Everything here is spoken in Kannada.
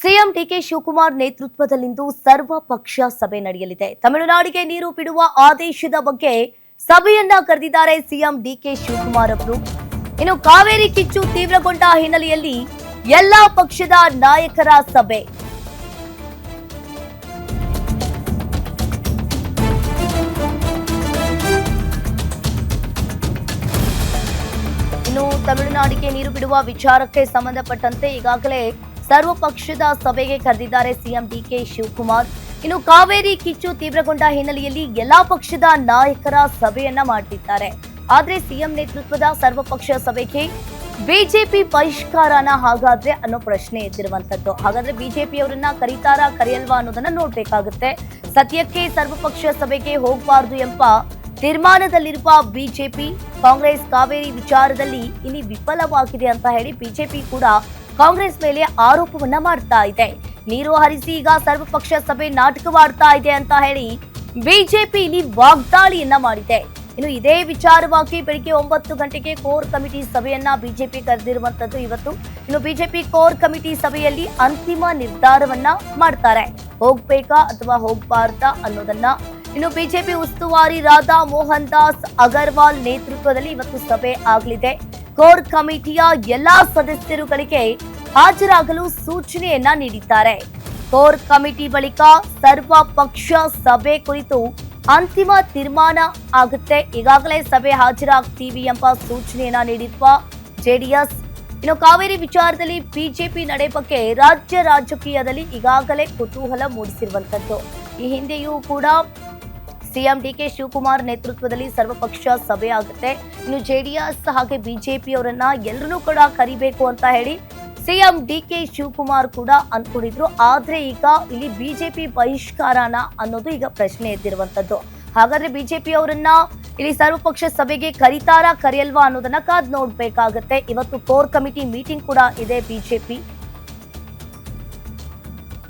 ಸಿಎಂ ಡಿಕೆ ಶಿವಕುಮಾರ್ ನೇತೃತ್ವದಲ್ಲಿಂದು ಸರ್ವ ಪಕ್ಷ ಸಭೆ ನಡೆಯಲಿದೆ. ತಮಿಳುನಾಡಿಗೆ ನೀರು ಬಿಡುವ ಆದೇಶದ ಬಗ್ಗೆ ಸಭೆಯನ್ನ ಕರೆದಿದ್ದಾರೆ ಸಿಎಂ ಡಿಕೆ ಶಿವಕುಮಾರ್ ಅವರು. ಇನ್ನು ಕಾವೇರಿ ಕಿಚ್ಚು ತೀವ್ರಗೊಂಡ ಹಿನ್ನೆಲೆಯಲ್ಲಿ ಎಲ್ಲಾ ಪಕ್ಷದ ನಾಯಕರ ಸಭೆ. ಇನ್ನು ತಮಿಳುನಾಡಿಗೆ ನೀರು ಬಿಡುವ ವಿಚಾರಕ್ಕೆ ಸಂಬಂಧಪಟ್ಟಂತೆ ಈಗಾಗಲೇ ಸರ್ವ ಪಕ್ಷದ ಸಭೆಗೆ ಕರೆದಿದ್ದಾರೆ ಸಿಎಂ ಡಿಕೆ ಶಿವಕುಮಾರ್. ಇನ್ನು ಕಾವೇರಿ ಕಿಚ್ಚು ತೀವ್ರಗೊಂಡ ಹಿನ್ನೆಲೆಯಲ್ಲಿ ಎಲ್ಲಾ ಪಕ್ಷದ ನಾಯಕರ ಸಭೆಯನ್ನ ಮಾಡಲಿದ್ದಾರೆ. ಆದ್ರೆ ಸಿಎಂ ನೇತೃತ್ವದ ಸರ್ವಪಕ್ಷ ಸಭೆಗೆ ಬಿಜೆಪಿ ಬಹಿಷ್ಕಾರನ ಹಾಗಾದ್ರೆ ಅನ್ನೋ ಪ್ರಶ್ನೆ ಎದ್ದಿರುವಂತದ್ದು. ಹಾಗಾದ್ರೆ ಬಿಜೆಪಿಯವರನ್ನ ಕರೀತಾರಾ ಕರೆಯಲ್ವಾ ಅನ್ನೋದನ್ನ ನೋಡ್ಬೇಕಾಗುತ್ತೆ. ಸದ್ಯಕ್ಕೆ ಸರ್ವಪಕ್ಷ ಸಭೆಗೆ ಹೋಗಬಾರದು ಎಂಬ ತೀರ್ಮಾನದಲ್ಲಿರುವ ಬಿಜೆಪಿ ಕಾಂಗ್ರೆಸ್ ಕಾವೇರಿ ವಿಚಾರದಲ್ಲಿ ಇಲ್ಲಿ ವಿಫಲವಾಗಿದೆ ಅಂತ ಹೇಳಿ ಬಿಜೆಪಿ ಕೂಡ ಕಾಂಗ್ರೆಸ್ ಮೇಲೆ ಆರೋಪವನ್ನ ಮಾಡ್ತಾ ಇದೆ. ನೀರು ಹರಿಸಿ ಈಗ ಸರ್ವಪಕ್ಷ ಸಭೆ ನಾಟಕವಾಡ್ತಾ ಇದೆ ಅಂತ ಹೇಳಿ ಬಿಜೆಪಿ ಇಲ್ಲಿ ವಾಗ್ದಾಳಿಯನ್ನ ಮಾಡಿದೆ. ಇನ್ನು ಇದೇ ವಿಚಾರವಾಗಿ ಬೆಳಿಗ್ಗೆ 9 ಗಂಟೆಗೆ ಕೋರ್ ಕಮಿಟಿ ಸಭೆಯನ್ನ ಬಿಜೆಪಿ ಕರೆದಿರುವಂತದ್ದು ಇವತ್ತು. ಇನ್ನು ಬಿಜೆಪಿ ಕೋರ್ ಕಮಿಟಿ ಸಭೆಯಲ್ಲಿ ಅಂತಿಮ ನಿರ್ಧಾರವನ್ನ ಮಾಡ್ತಾರೆ. ಹೋಗ್ಬೇಕಾ ಅಥವಾ ಹೋಗ್ಬಾರ್ದಾ ಅನ್ನೋದನ್ನ. ಇನ್ನು ಬಿಜೆಪಿ ಉಸ್ತುವಾರಿ ರಾಧಾ ಮೋಹನ್ ದಾಸ್ ಅಗರ್ವಾಲ್ ನೇತೃತ್ವದಲ್ಲಿ ಇವತ್ತು ಸಭೆ ಆಗಲಿದೆ. ಕೋರ್ ಕಮಿಟಿಯ ಎಲ್ಲಾ ಸದಸ್ಯರುಗಳಿಗೆ ಹಾಜರಾಗಲು ಸೂಚನೆಯನ್ನ ನೀಡಿದ್ದಾರೆ. ಕೋರ್ ಕಮಿಟಿ ಬಳಿಕ ಸರ್ವ ಪಕ್ಷ ಸಭೆ ಕುರಿತು ಅಂತಿಮ ತೀರ್ಮಾನ ಆಗುತ್ತೆ. ಈಗಾಗಲೇ ಸಭೆ ಹಾಜರಾಗ್ತೀವಿ ಎಂಬ ಸೂಚನೆಯನ್ನ ನೀಡಿರುವ ಜೆಡಿಎಸ್. ಇನ್ನು ಕಾವೇರಿ ವಿಚಾರದಲ್ಲಿ ಬಿಜೆಪಿ ನಡೆ ಬಗ್ಗೆ ರಾಜ್ಯ ರಾಜಕೀಯದಲ್ಲಿ ಈಗಾಗಲೇ ಕುತೂಹಲ ಮೂಡಿಸಿರುವಂತದ್ದು. ಈ ಹಿಂದೆಯೂ ಕೂಡ ಸಿಎಂ ಡಿಕೆ ಶಿವಕುಮಾರ್ ನೇತೃತ್ವದಲ್ಲಿ ಸರ್ವಪಕ್ಷ ಸಭೆ ಆಗುತ್ತೆ. ಇನ್ನು ಜೆಡಿಎಸ್ ಹಾಗೆ ಬಿಜೆಪಿ ಅವರನ್ನ ಎಲ್ಲರನ್ನೂ ಕೂಡ ಕರಿಬೇಕು ಅಂತ ಹೇಳಿ ಸಿಎಂ ಡಿಕೆ ಶಿವಕುಮಾರ್ ಕೂಡ ಅನ್ಕೊಂಡಿದ್ರು. ಆದ್ರೆ ಈಗ ಇಲ್ಲಿ ಬಿಜೆಪಿ ಬಹಿಷ್ಕಾರನ ಅನ್ನೋದು ಈಗ ಪ್ರಶ್ನೆ ಎದ್ದಿರುವಂತದ್ದು. ಹಾಗಾದ್ರೆ ಬಿಜೆಪಿ ಅವರನ್ನ ಇಲ್ಲಿ ಸರ್ವಪಕ್ಷ ಸಭೆಗೆ ಕರೀತಾರಾ ಕರೆಯಲ್ವಾ ಅನ್ನೋದನ್ನ ಕಾದ್ ನೋಡ್ಬೇಕಾಗತ್ತೆ. ಇವತ್ತು ಕೋರ್ ಕಮಿಟಿ ಮೀಟಿಂಗ್ ಕೂಡ ಇದೆ ಬಿಜೆಪಿ.